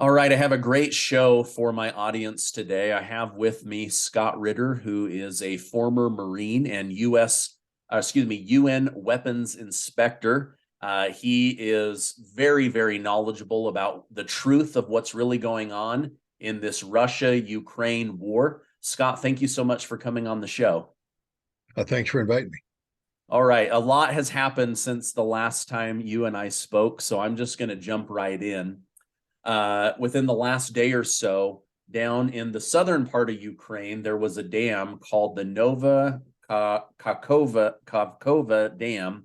All right, I have a great show for my audience today. I have with me Scott Ritter, who is a former Marine and UN weapons inspector. He is very, very knowledgeable about the truth of what's really going on in this Russia-Ukraine war. Scott, thank you so much for coming on the show. Thanks for inviting me. All right, a lot has happened since the last time you and I spoke, so I'm just going to jump right in. Within the last day or so, down in the southern part of Ukraine, there was a dam called the Nova Kakhovka Dam.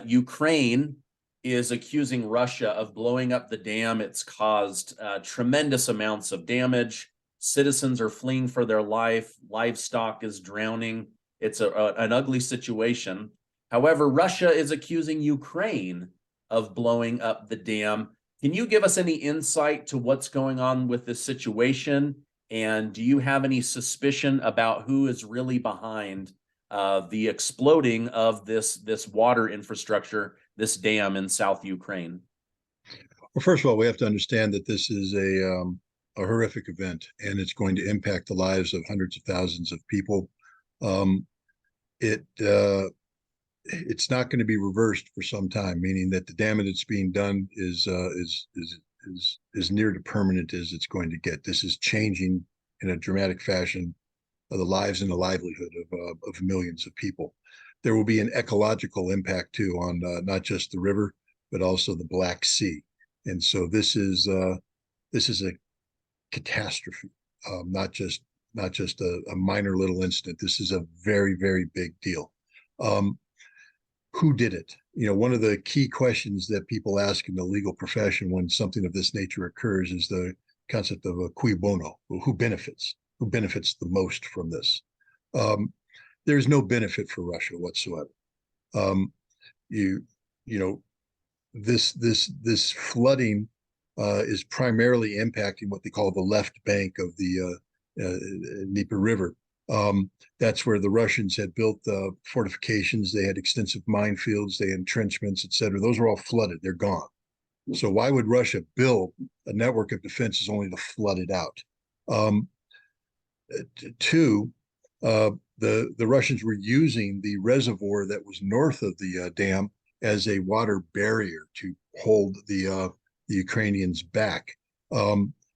Ukraine is accusing Russia of blowing up the dam. It's caused tremendous amounts of damage. Citizens are fleeing for their life. Livestock is drowning. It's an ugly situation. However, Russia is accusing Ukraine of blowing up the dam. Can you give us any insight to what's going on with this situation? And do you have any suspicion about who is really behind the exploding of this water infrastructure, this dam in South Ukraine? Well, first of all, we have to understand that this is a horrific event, and it's going to impact the lives of hundreds of thousands of people. Um, it it's not going to be reversed for some time, meaning that the damage that's being done is near to permanent as it's going to get. This is changing in a dramatic fashion the lives and the livelihood of millions of people. There will be an ecological impact too on not just the river but also the Black Sea, and so this is a catastrophe, not just a minor little incident. This is a very, very big deal. Who did it? You know, one of the key questions that people ask in the legal profession when something of this nature occurs is the concept of a cui bono. Who benefits? Who benefits the most from this? There's no benefit for Russia whatsoever. Um, you you know this flooding is primarily impacting what they call the left bank of the Dnieper River. That's where the Russians had built fortifications. They had extensive minefields, they had entrenchments, etc. Those are all flooded. They're gone. So why would Russia build a network of defenses only to flood it out? Um, Two, the Russians were using the reservoir that was north of the dam as a water barrier to hold the Ukrainians back.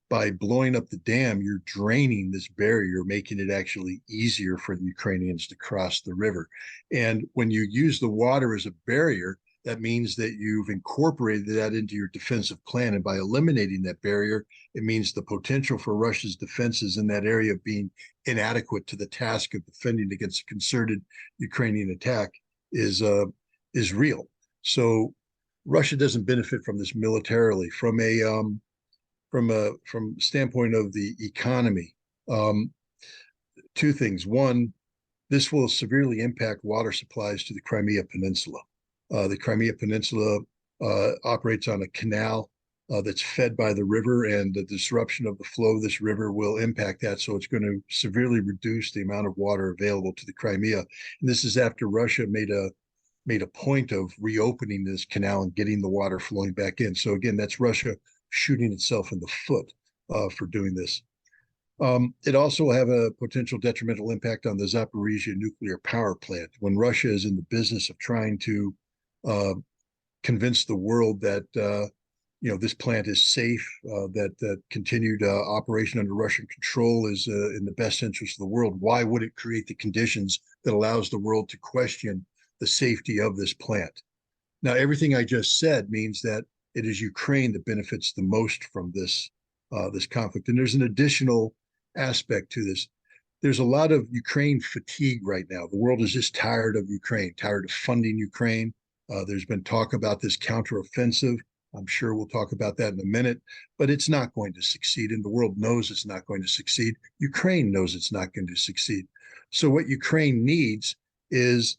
By blowing up the dam, you're draining this barrier, making it actually easier for the Ukrainians to cross the river. And when you use the water as a barrier, that means that you've incorporated that into your defensive plan. And by eliminating that barrier, it means the potential for Russia's defenses in that area being inadequate to the task of defending against a concerted Ukrainian attack is real. So Russia doesn't benefit from this militarily. From standpoint of the economy, two things. One, this will severely impact water supplies to the Crimea Peninsula. The Crimea Peninsula operates on a canal that's fed by the river, and the disruption of the flow of this river will impact that. So it's going to severely reduce the amount of water available to the Crimea. And this is after Russia made a point of reopening this canal and getting the water flowing back in. So again, that's Russia shooting itself in the foot for doing this. It also will have a potential detrimental impact on the Zaporizhia nuclear power plant. When Russia is in the business of trying to convince the world that this plant is safe, that continued operation under Russian control is in the best interest of the world, why would it create the conditions that allows the world to question the safety of this plant? Now, everything I just said means that it is Ukraine that benefits the most from this conflict. And there's an additional aspect to this. There's a lot of Ukraine fatigue right now. The world is just tired of Ukraine, tired of funding Ukraine. There's been talk about this counteroffensive. I'm sure we'll talk about that in a minute, but it's not going to succeed, and the world knows it's not going to succeed. Ukraine knows it's not going to succeed. So what Ukraine needs is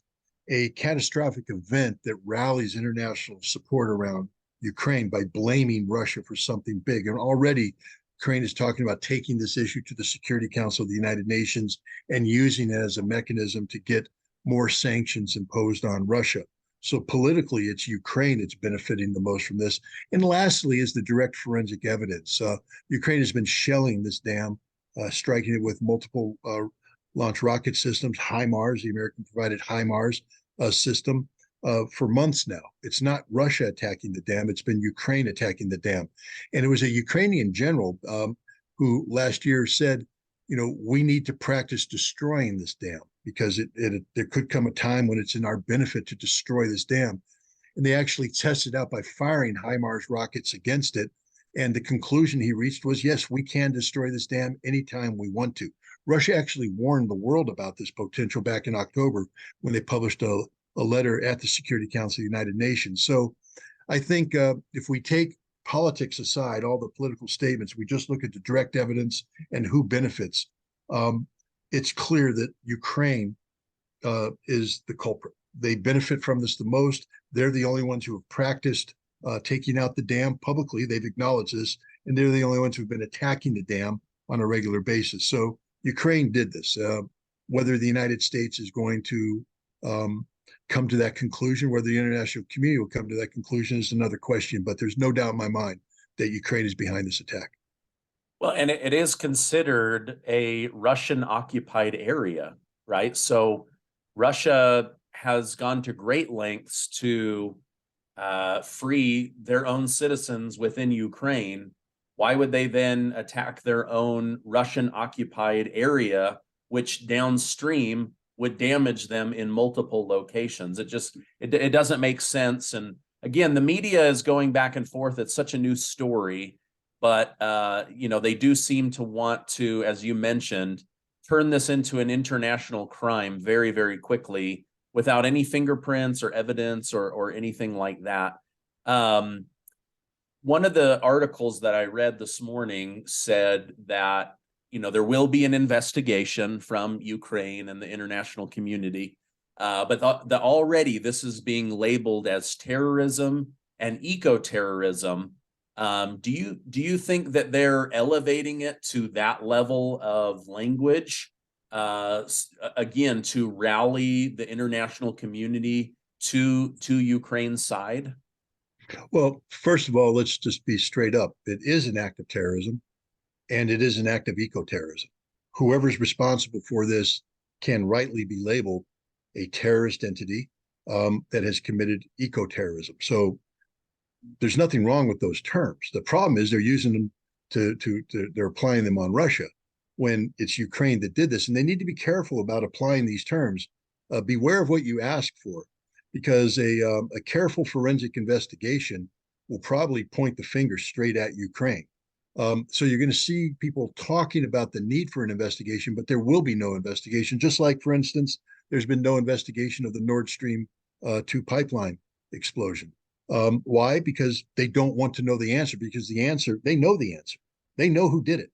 a catastrophic event that rallies international support around Ukraine by blaming Russia for something big. And already Ukraine is talking about taking this issue to the Security Council of the United Nations and using it as a mechanism to get more sanctions imposed on Russia. So politically, it's Ukraine that's benefiting the most from this. And lastly, is the direct forensic evidence. Ukraine has been shelling this dam, striking it with multiple launch rocket systems, HIMARS, the American provided HIMARS system, for months now. It's not Russia attacking the dam, it's been Ukraine attacking the dam. And it was a Ukrainian general who last year said, we need to practice destroying this dam because there could come a time when it's in our benefit to destroy this dam. And they actually tested out by firing HIMARS rockets against it. And the conclusion he reached was, yes, we can destroy this dam anytime we want to. Russia actually warned the world about this potential back in October when they published a letter at the Security Council of the United Nations. So I think if we take politics aside, all the political statements, we just look at the direct evidence and who benefits. It's clear that Ukraine is the culprit. They benefit from this the most. They're the only ones who have practiced taking out the dam publicly. They've acknowledged this, and they're the only ones who've been attacking the dam on a regular basis. So Ukraine did this. Whether the United States is going to come to that conclusion, whether the international community will come to that conclusion is another question, but there's no doubt in my mind that Ukraine is behind this attack. Well, and it is considered a Russian occupied area, right? So Russia has gone to great lengths to free their own citizens within Ukraine. Why would they then attack their own Russian occupied area, which downstream would damage them in multiple locations? It doesn't make sense. And again, the media is going back and forth. It's such a new story, but they do seem to want to, as you mentioned, turn this into an international crime very, very quickly without any fingerprints or evidence or anything like that. One of the articles that I read this morning said that there will be an investigation from Ukraine and the international community, but already this is being labeled as terrorism and eco-terrorism. Do you think that they're elevating it to that level of language, again, to rally the international community to Ukraine's side? Well, first of all, let's just be straight up. It is an act of terrorism, and it is an act of eco-terrorism. Whoever's responsible for this can rightly be labeled a terrorist entity that has committed eco-terrorism. So there's nothing wrong with those terms. The problem is they're using them they're applying them on Russia when it's Ukraine that did this, and they need to be careful about applying these terms. Beware of what you ask for, because a careful forensic investigation will probably point the finger straight at Ukraine. So you're going to see people talking about the need for an investigation, but there will be no investigation. Just like, for instance, there's been no investigation of the Nord Stream 2 pipeline explosion. Why? Because they don't want to know the answer, because they know the answer. They know who did it.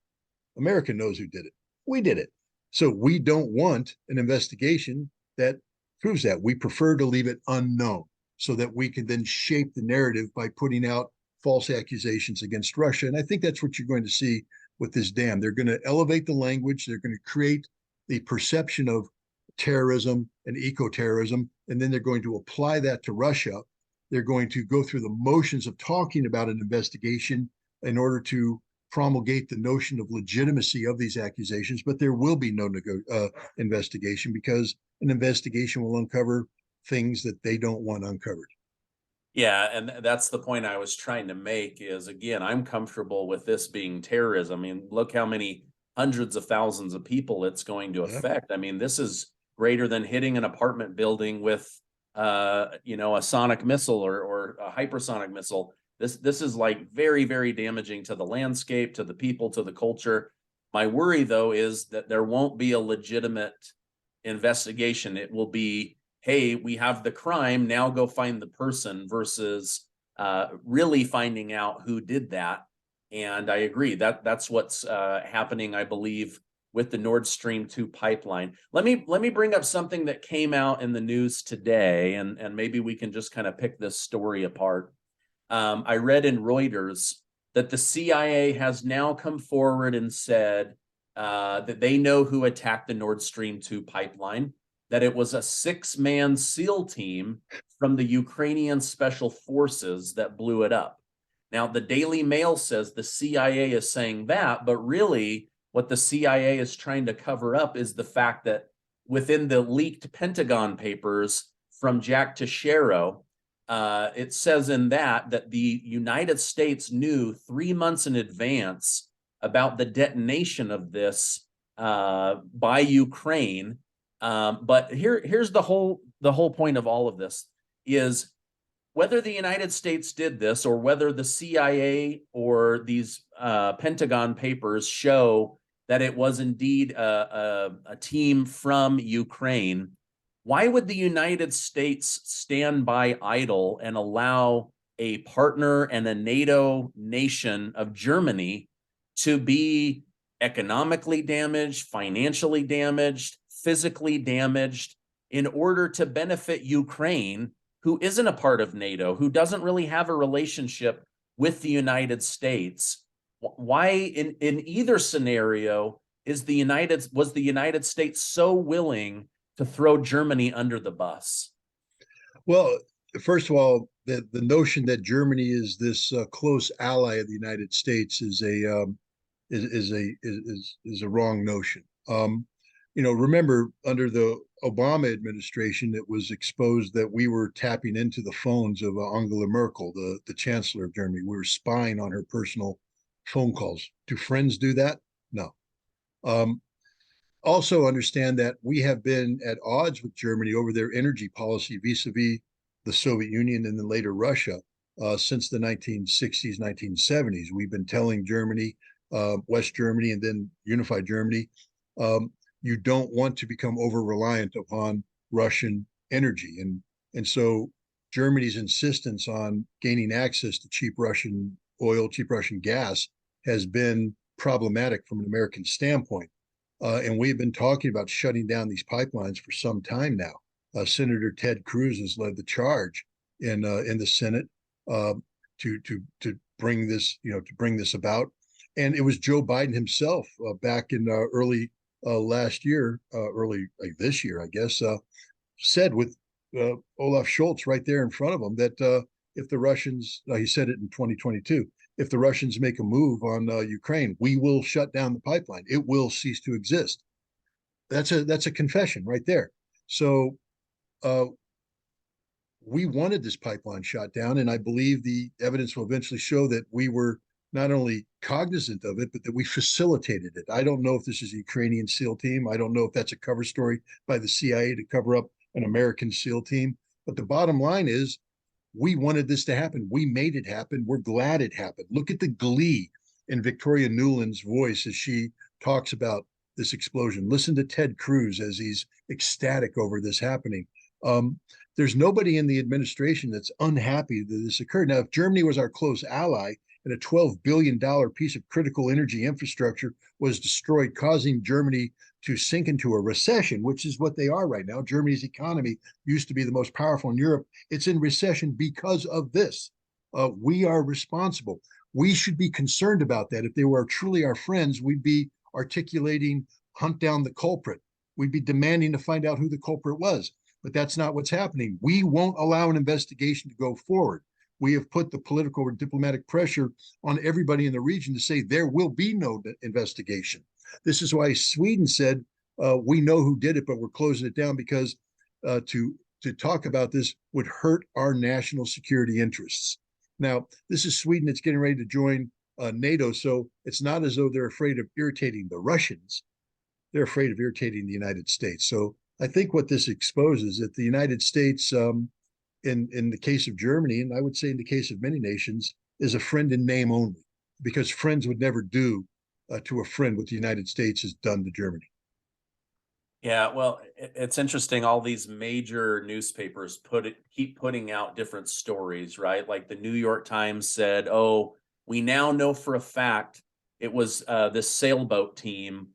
America knows who did it. We did it. So we don't want an investigation that proves that. We prefer to leave it unknown so that we can then shape the narrative by putting out false accusations against Russia. And I think that's what you're going to see with this dam. They're going to elevate the language. They're going to create the perception of terrorism and eco-terrorism, and then they're going to apply that to Russia. They're going to go through the motions of talking about an investigation in order to promulgate the notion of legitimacy of these accusations, but there will be no investigation, because an investigation will uncover things that they don't want uncovered. Yeah, and that's the point I was trying to make is, again, I'm comfortable with this being terrorism. I mean, look how many hundreds of thousands of people it's going to affect. I mean, this is greater than hitting an apartment building with a sonic missile or a hypersonic missile. This is like very, very damaging to the landscape, to the people, to the culture. My worry, though, is that there won't be a legitimate investigation. It will be, hey, we have the crime, now go find the person, versus really finding out who did that. And I agree that's what's happening, I believe, with the Nord Stream 2 pipeline. Let me bring up something that came out in the news today, and maybe we can just kind of pick this story apart. I read in Reuters that the CIA has now come forward and said that they know who attacked the Nord Stream 2 pipeline, that it was a 6-man SEAL team from the Ukrainian special forces that blew it up. Now, the Daily Mail says the CIA is saying that, but really what the CIA is trying to cover up is the fact that within the leaked Pentagon papers from Jack Teixeira, it says in that the United States knew 3 months in advance about the detonation of this by Ukraine. But here's the whole point of all of this is whether the United States did this or whether the CIA or these Pentagon papers show that it was indeed a team from Ukraine, why would the United States stand by idle and allow a partner and a NATO nation of Germany to be economically damaged, financially damaged, physically damaged in order to benefit Ukraine, who isn't a part of NATO, who doesn't really have a relationship with the United States? Why in either scenario was the United States so willing to throw Germany under the bus? Well, first of all, the notion that Germany is this close ally of the United States is a wrong notion. Remember under the Obama administration, it was exposed that we were tapping into the phones of Angela Merkel, the chancellor of Germany. We were spying on her personal phone calls. Do friends do that? No. Also understand that we have been at odds with Germany over their energy policy vis-a-vis the Soviet Union and then later Russia since the 1960s, 1970s. We've been telling Germany, West Germany, and then unified Germany, you don't want to become over-reliant upon Russian energy. And so Germany's insistence on gaining access to cheap Russian oil, cheap Russian gas has been problematic from an American standpoint. And we've been talking about shutting down these pipelines for some time now. Senator Ted Cruz has led the charge in the Senate to bring this about. And it was Joe Biden himself back in early last year, early this year, I guess, said with Olaf Scholz right there in front of him that if the Russians, he said it in 2022, if the Russians make a move on Ukraine, we will shut down the pipeline. It will cease to exist. That's a confession right there. So we wanted this pipeline shut down, and I believe the evidence will eventually show that we were not only cognizant of it, but that we facilitated it. I don't know if this is a Ukrainian SEAL team. I don't know if that's a cover story by the CIA to cover up an American SEAL team. But the bottom line is we wanted this to happen. We made it happen. We're glad it happened. Look at the glee in Victoria Nuland's voice as she talks about this explosion. Listen to Ted Cruz as he's ecstatic over this happening. There's nobody in the administration that's unhappy that this occurred. Now, if Germany was our close ally and a $12 billion piece of critical energy infrastructure was destroyed, causing Germany to sink into a recession, which is what they are right now. Germany's economy used to be the most powerful in Europe. It's in recession because of this. We are responsible. We should be concerned about that. If they were truly our friends, we'd be articulating, hunt down the culprit. We'd be demanding to find out who the culprit was. But that's not what's happening. We won't allow an investigation to go forward. We have put the political or diplomatic pressure on everybody in the region to say there will be no investigation. This is why Sweden said, we know who did it, but we're closing it down because to talk about this would hurt our national security interests. Now, this is Sweden that's getting ready to join NATO, so it's not as though they're afraid of irritating the Russians. They're afraid of irritating the United States. So I think what this exposes that the United States, in the case of Germany, and I would say in the case of many nations, is a friend in name only, because friends would never do to a friend what the United States has done to Germany. Yeah, well, it's interesting. All these major newspapers keep putting out different stories, right? Like the New York Times said, "Oh, we now know for a fact it was this sailboat team.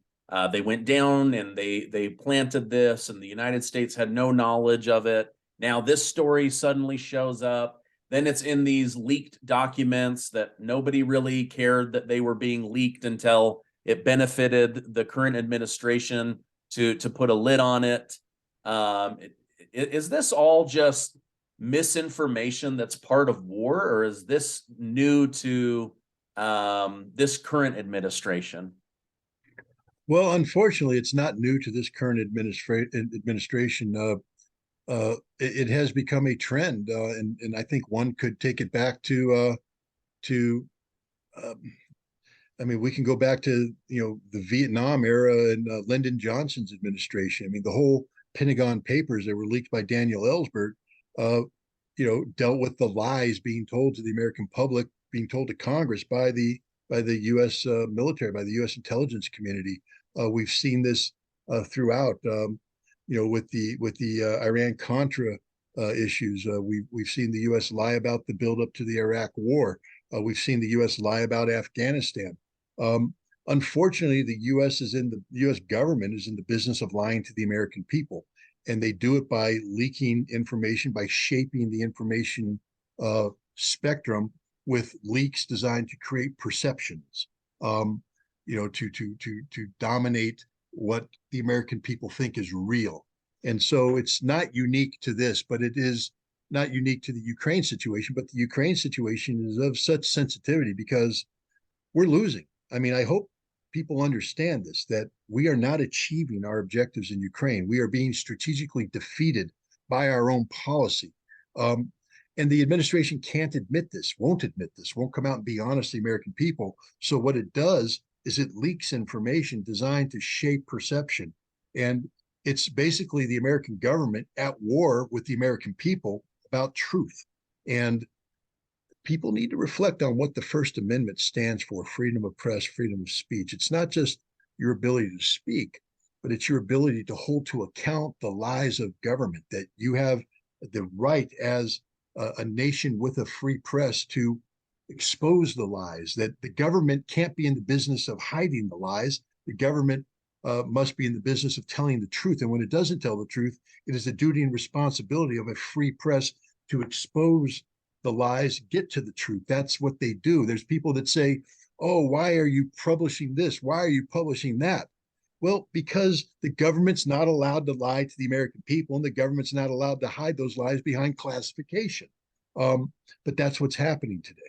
They went down and they planted this, and the United States had no knowledge of it. Now this story suddenly shows up. Then it's in these leaked documents that nobody really cared that they were being leaked until it benefited the current administration to put a lid on it." Is this all just misinformation that's part of war, or is this new to this current administration? Well, unfortunately, it's not new to this current administration. It has become a trend, and I think one could take it back to um, I mean, we can go back to the Vietnam era and Lyndon Johnson's administration. I mean, the whole Pentagon Papers that were leaked by Daniel Ellsberg, uh, dealt with the lies being told to the American public, being told to Congress by the U.S. Military, by the U.S. intelligence community. We've seen this throughout. With the Iran Contra issues, we've seen the U.S. lie about the buildup to the Iraq War. We've seen the U.S. lie about Afghanistan. Um, Unfortunately, the U.S. government is in the business of lying to the American people, and they do it by leaking information, by shaping the information spectrum with leaks designed to create perceptions, to dominate what the American people think is real. And so it's not unique to this, but it is not unique to the Ukraine situation. But the Ukraine situation is of such sensitivity because we're losing. I mean, I hope people understand this, that we are not achieving our objectives in Ukraine. We are being strategically defeated by our own policy. Um, and the administration can't admit this, won't come out and be honest to the American people. So what it does is it leaks information designed to shape perception. And it's basically the American government at war with the American people about truth. And people need to reflect on what the First Amendment stands for: freedom of press, freedom of speech. It's not just your ability to speak, but it's your ability to hold to account the lies of government, that you have the right as a nation with a free press to expose the lies, that the government can't be in the business of hiding the lies. The government must be in the business of telling the truth. And when it doesn't tell the truth, it is the duty and responsibility of a free press to expose the lies, get to the truth. That's what they do. There's people that say, oh, why are you publishing this? Why are you publishing that? Well, because the government's not allowed to lie to the American people, and the government's not allowed to hide those lies behind classification. But that's what's happening today.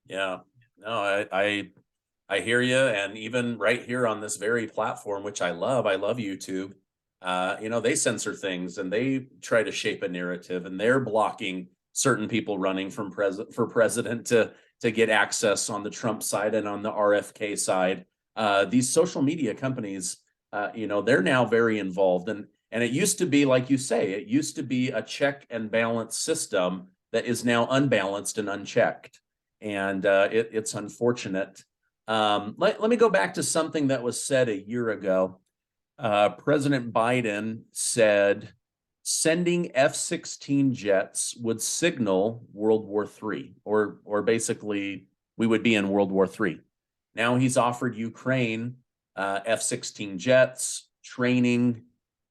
Yeah, no, I hear you. And even right here on this very platform, which I love YouTube. They censor things and they try to shape a narrative, and they're blocking certain people running for president to get access on the Trump side and on the RFK side. These social media companies, they're now very involved, and it used to be, like you say, it used to be a check and balance system that is now unbalanced and unchecked, and it's unfortunate. Let me go back to something that was said a year ago. President Biden said sending F-16 jets would signal World War III, or basically we would be in World War III. Now he's offered Ukraine F-16 jets, training,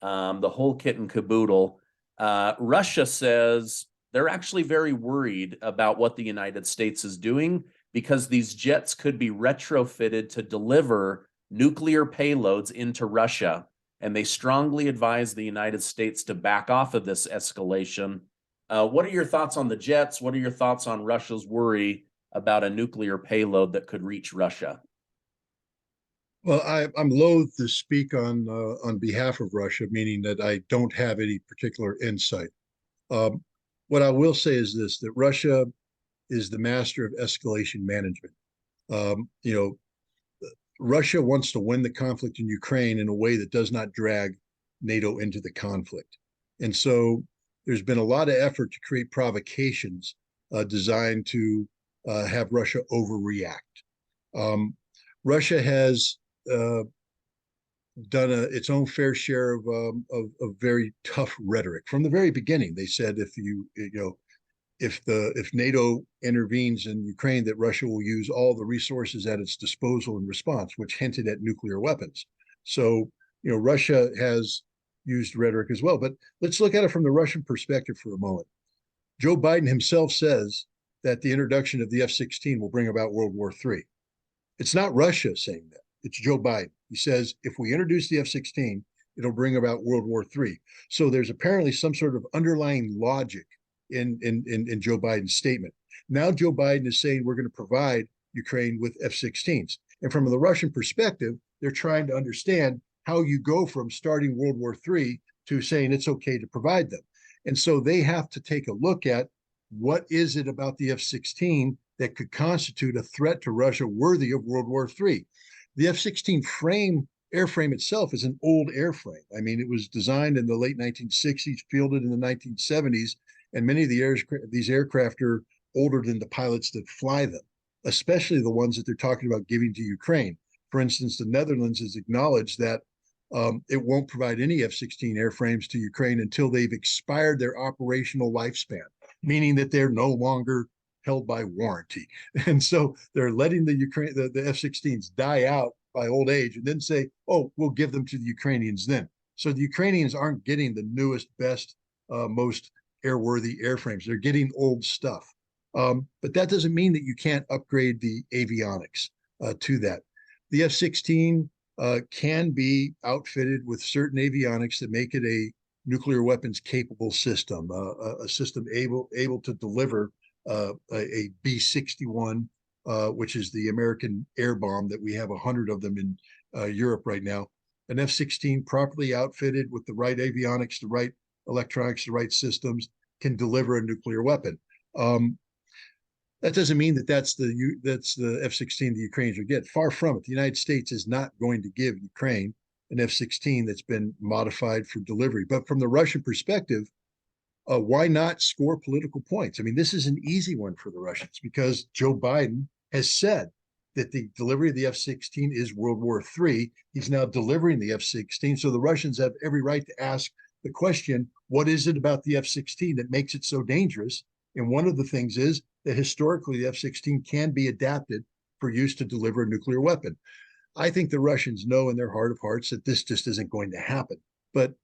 the whole kit and caboodle. Russia says they're actually very worried about what the United States is doing, because these jets could be retrofitted to deliver nuclear payloads into Russia. And they strongly advise the United States to back off of this escalation. What are your thoughts on the jets? What are your thoughts on Russia's worry about a nuclear payload that could reach Russia? Well, I'm loath to speak on behalf of Russia, meaning that I don't have any particular insight. Um, what I will say is this: that Russia is the master of escalation management. Um, you know, Russia wants to win the conflict in Ukraine in a way that does not drag NATO into the conflict. And so there's been a lot of effort to create provocations designed to have Russia overreact. Russia has done its own fair share of very tough rhetoric from the very beginning. They said if NATO intervenes in Ukraine, that Russia will use all the resources at its disposal in response, which hinted at nuclear weapons. So, Russia has used rhetoric as well. But let's look at it from the Russian perspective for a moment. Joe Biden himself says that the introduction of the F-16 will bring about World War III. It's not Russia saying that. It's Joe Biden. He says if we introduce the F-16, it'll bring about World War III. So there's apparently some sort of underlying logic in Joe Biden's statement. Now Joe Biden is saying we're going to provide Ukraine with F-16s. And from the Russian perspective, they're trying to understand how you go from starting World War III to saying it's okay to provide them. And so they have to take a look at what is it about the F-16 that could constitute a threat to Russia worthy of World War III. The F-16 airframe itself is an old airframe. I mean, it was designed in the late 1960s, fielded in the 1970s, and many of these aircraft are older than the pilots that fly them, especially the ones that they're talking about giving to Ukraine. For instance, the Netherlands has acknowledged that it won't provide any F-16 airframes to Ukraine until they've expired their operational lifespan, meaning that they're no longer held by warranty. And so they're letting the F-16s die out by old age and then say, oh, we'll give them to the Ukrainians then. So the Ukrainians aren't getting the newest, best, most airworthy airframes. They're getting old stuff. But that doesn't mean that you can't upgrade the avionics to that. The F-16 can be outfitted with certain avionics that make it a nuclear weapons capable system, a system able to deliver a B-61, which is the American air bomb that we have 100 of them in Europe right now. An F-16 properly outfitted with the right avionics, the right electronics, the right systems can deliver a nuclear weapon. That doesn't mean that that's the F-16 the Ukrainians will get. Far from it. The United States is not going to give Ukraine an F-16 that's been modified for delivery. But from the Russian perspective, why not score political points? I mean, this is an easy one for the Russians because Joe Biden has said that the delivery of the F-16 is World War III. He's now delivering the F-16. So the Russians have every right to ask the question, what is it about the F-16 that makes it so dangerous? And one of the things is that historically the F-16 can be adapted for use to deliver a nuclear weapon. I think the Russians know in their heart of hearts that this just isn't going to happen. But,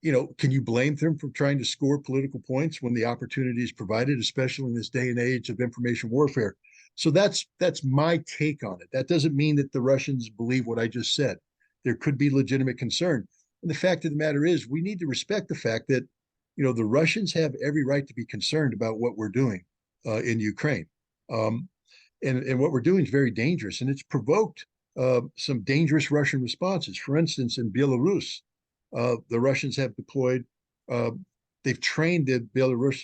you know, can you blame them for trying to score political points when the opportunity is provided, especially in this day and age of information warfare? So that's my take on it. That doesn't mean that the Russians believe what I just said. There could be legitimate concern. And the fact of the matter is, we need to respect the fact that, you know, the Russians have every right to be concerned about what we're doing in Ukraine. And what we're doing is very dangerous, and it's provoked some dangerous Russian responses. For instance, in Belarus, the Russians have deployed, they've trained the Belarus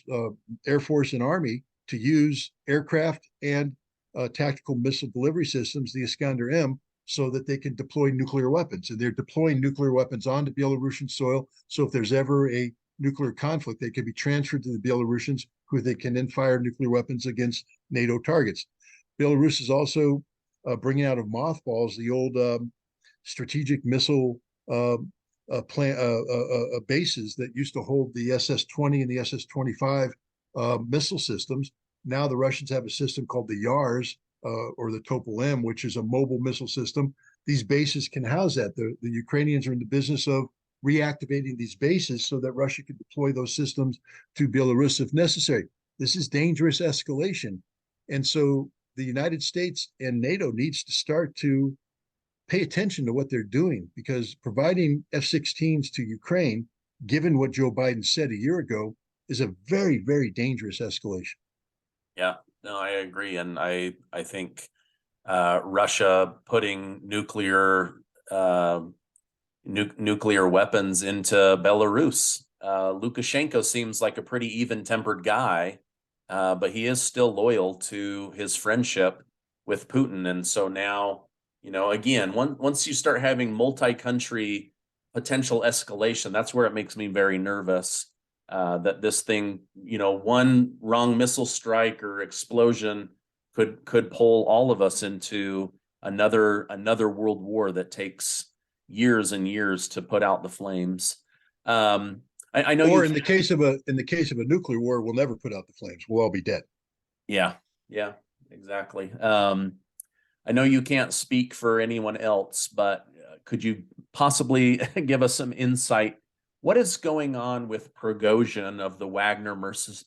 Air Force and Army to use aircraft and tactical missile delivery systems, the Iskander-M, so that they can deploy nuclear weapons. And they're deploying nuclear weapons onto Belarusian soil. So if there's ever a nuclear conflict, they can be transferred to the Belarusians, who they can then fire nuclear weapons against NATO targets. Belarus is also bringing out of mothballs the old strategic missile bases that used to hold the SS-20 and the SS-25 missile systems. Now the Russians have a system called the YARS, or the Topol-M, which is a mobile missile system. These bases can house that. The Ukrainians are in the business of reactivating these bases so that Russia can deploy those systems to Belarus if necessary. This is dangerous escalation. And so the United States and NATO needs to start to pay attention to what they're doing, because providing F-16s to Ukraine, given what Joe Biden said a year ago, is a very, very dangerous escalation. Yeah, no, I agree. And I think Russia putting nuclear weapons into Belarus. Lukashenko seems like a pretty even-tempered guy, but he is still loyal to his friendship with Putin. And so now, you know, again, once you start having multi-country potential escalation, that's where it makes me very nervous that this thing, you know, one wrong missile strike or explosion could pull all of us into another world war that takes years and years to put out the flames. I know. Or in the case of a nuclear war, we'll never put out the flames. We'll all be dead. Yeah, exactly. I know you can't speak for anyone else, but could you possibly give us some insight? What is going on with Prigozhin of the Wagner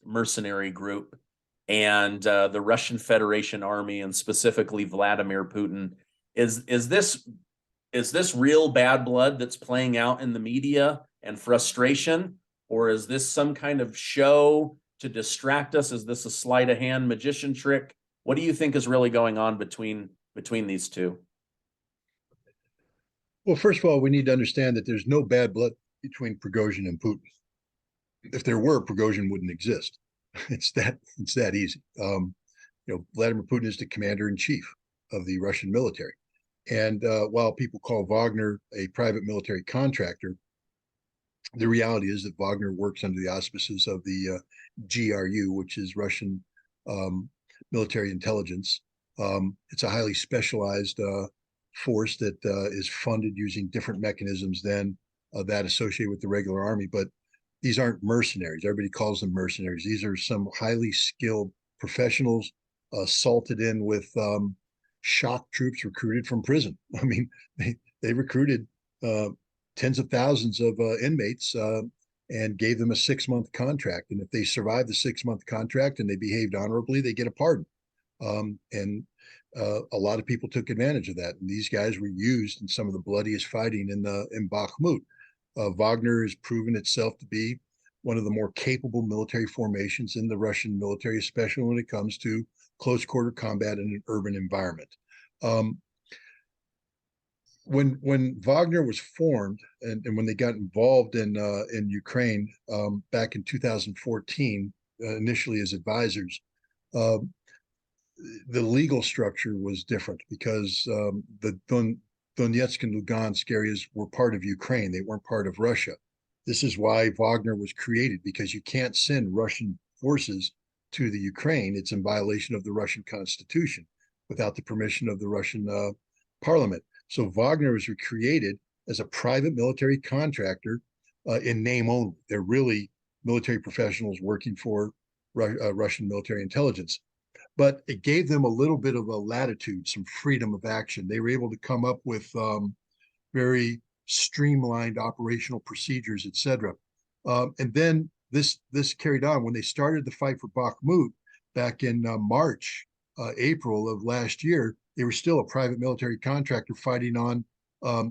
mercenary group and the Russian Federation army, and specifically Vladimir Putin? Is this real bad blood that's playing out in the media and frustration, or is this some kind of show to distract us? Is this a sleight of hand magician trick? What do you think is really going on between these two? Well, first of all, we need to understand that there's no bad blood between Prigozhin and Putin. If there were, Prigozhin wouldn't exist. It's that easy. Vladimir Putin is the commander in chief of the Russian military. And while people call Wagner a private military contractor, the reality is that Wagner works under the auspices of the GRU, which is Russian military intelligence. It's a highly specialized force that is funded using different mechanisms than that associated with the regular army. But these aren't mercenaries. Everybody calls them mercenaries. These are some highly skilled professionals salted in with shock troops recruited from prison. I mean, they recruited tens of thousands of inmates and gave them a 6-month contract. And if they survived the 6-month contract and they behaved honorably, they get a pardon. And a lot of people took advantage of that. And these guys were used in some of the bloodiest fighting in Bakhmut. Wagner has proven itself to be one of the more capable military formations in the Russian military, especially when it comes to close quarter combat in an urban environment. When Wagner was formed and when they got involved in Ukraine back in 2014, initially as advisors, the legal structure was different because the Donetsk and Lugansk areas were part of Ukraine. They weren't part of Russia. This is why Wagner was created, because you can't send Russian forces to the Ukraine. It's in violation of the Russian Constitution without the permission of the Russian parliament. So Wagner was created as a private military contractor in name only. They're really military professionals working for Russian military intelligence. But it gave them a little bit of a latitude, some freedom of action. They were able to come up with very streamlined operational procedures, etc. And then this carried on when they started the fight for Bakhmut back in March, April of last year. They were still a private military contractor fighting on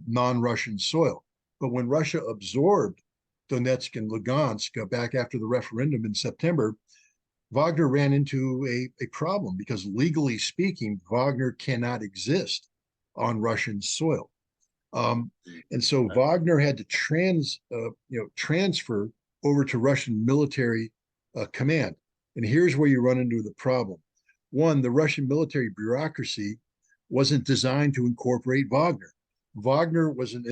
non-Russian soil. But when Russia absorbed Donetsk and Lugansk back after the referendum in September, Wagner ran into a problem because legally speaking, Wagner cannot exist on Russian soil. And so Wagner had to transfer over to Russian military command. And here's where you run into the problem. One, the Russian military bureaucracy wasn't designed to incorporate Wagner. Wagner was a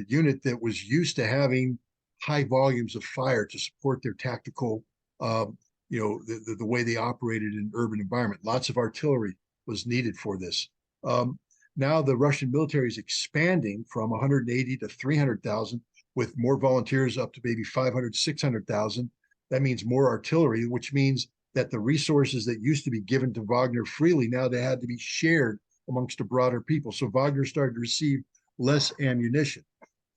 unit that was used to having high volumes of fire to support their tactical, the way they operated in urban environment. Lots of artillery was needed for this. Now the Russian military is expanding from 180 to 300,000 with more volunteers up to maybe 500, 600,000. That means more artillery, which means that the resources that used to be given to Wagner freely, now they had to be shared amongst a broader people. So Wagner started to receive less ammunition.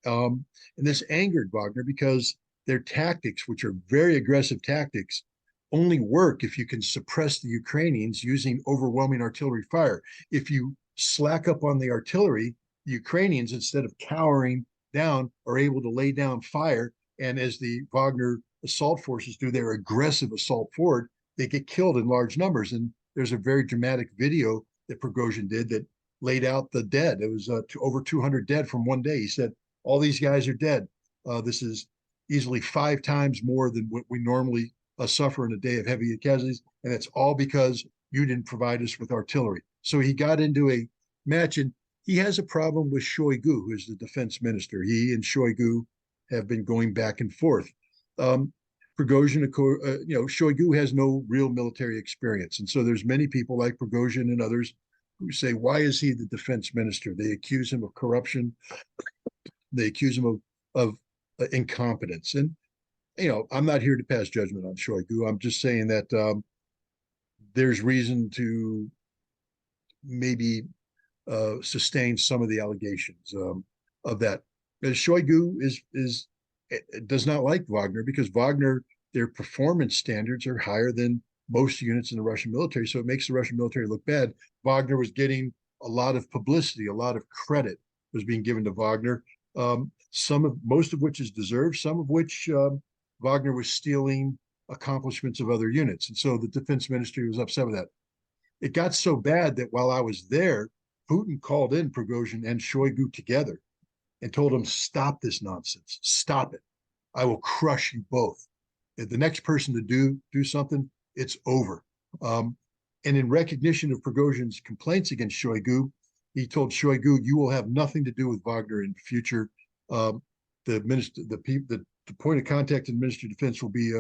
And this angered Wagner because their tactics, which are very aggressive tactics, only work if you can suppress the Ukrainians using overwhelming artillery fire. If you slack up on the artillery, the Ukrainians, instead of cowering down, are able to lay down fire. And as the Wagner assault forces do their aggressive assault forward, they get killed in large numbers. And there's a very dramatic video that Prigozhin did that laid out the dead. It was over 200 dead from one day. He said, all these guys are dead. This is easily 5 times more than what we normally suffer in a day of heavy casualties. And it's all because you didn't provide us with artillery. So he got into a match, and he has a problem with Shoigu, who is the defense minister. He and Shoigu have been going back and forth. Prigozhin, Shoigu has no real military experience. And so there's many people like Prigozhin and others who say, why is he the defense minister? They accuse him of corruption. They accuse him of incompetence. And, I'm not here to pass judgment on Shoigu. I'm just saying that there's reason to maybe sustain some of the allegations of that. Shoigu does not like Wagner because Wagner, their performance standards are higher than most units in the Russian military. So it makes the Russian military look bad. Wagner was getting a lot of publicity, a lot of credit was being given to Wagner. Most of which is deserved, some of which Wagner was stealing accomplishments of other units. And so the defense ministry was upset with that. It got so bad that while I was there, Putin called in Prigozhin and Shoigu together and told them, stop this nonsense. Stop it. I will crush you both. If the next person to do something, it's over. And in recognition of Prigozhin's complaints against Shoigu, he told Shoigu, you will have nothing to do with Wagner in the future. The point of contact in the Ministry of Defense will be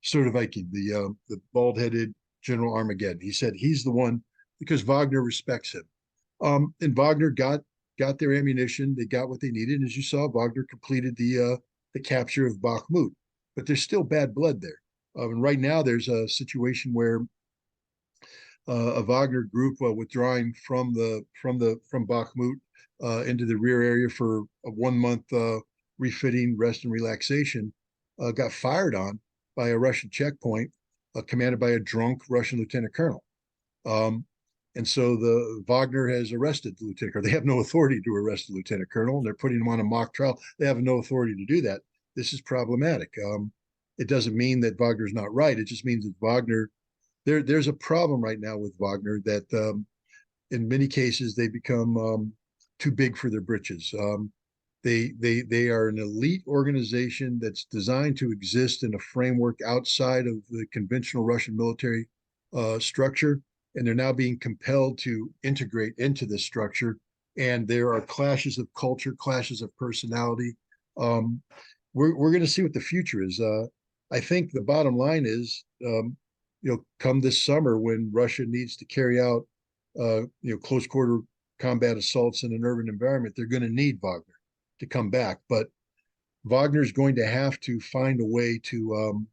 Sertovikin, the bald-headed General Armageddon. He said he's the one because Wagner respects him. And Wagner got their ammunition. They got what they needed. And as you saw, Wagner completed the capture of Bakhmut. But there's still bad blood there. And right now, there's a situation where a Wagner group withdrawing from Bakhmut into the rear area for a 1 month refitting, rest, and relaxation got fired on by a Russian checkpoint commanded by a drunk Russian lieutenant colonel. And so the Wagner has arrested the lieutenant colonel. They have no authority to arrest the lieutenant colonel, and they're putting him on a mock trial. They have no authority to do that. This is problematic. It doesn't mean that Wagner's not right. It just means that Wagner, there's a problem right now with Wagner that in many cases they become too big for their britches. They are an elite organization that's designed to exist in a framework outside of the conventional Russian military structure, and they're now being compelled to integrate into this structure. And there are clashes of culture, clashes of personality. We're going to see what the future is. I think the bottom line is, come this summer when Russia needs to carry out, close quarter combat assaults in an urban environment, they're going to need Wagner to come back. But Wagner is going to have to find a way to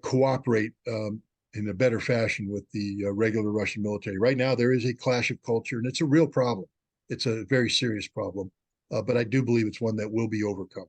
cooperate in a better fashion with the regular Russian military. Right now, there is a clash of culture, and it's a real problem. It's a very serious problem, but I do believe it's one that will be overcome.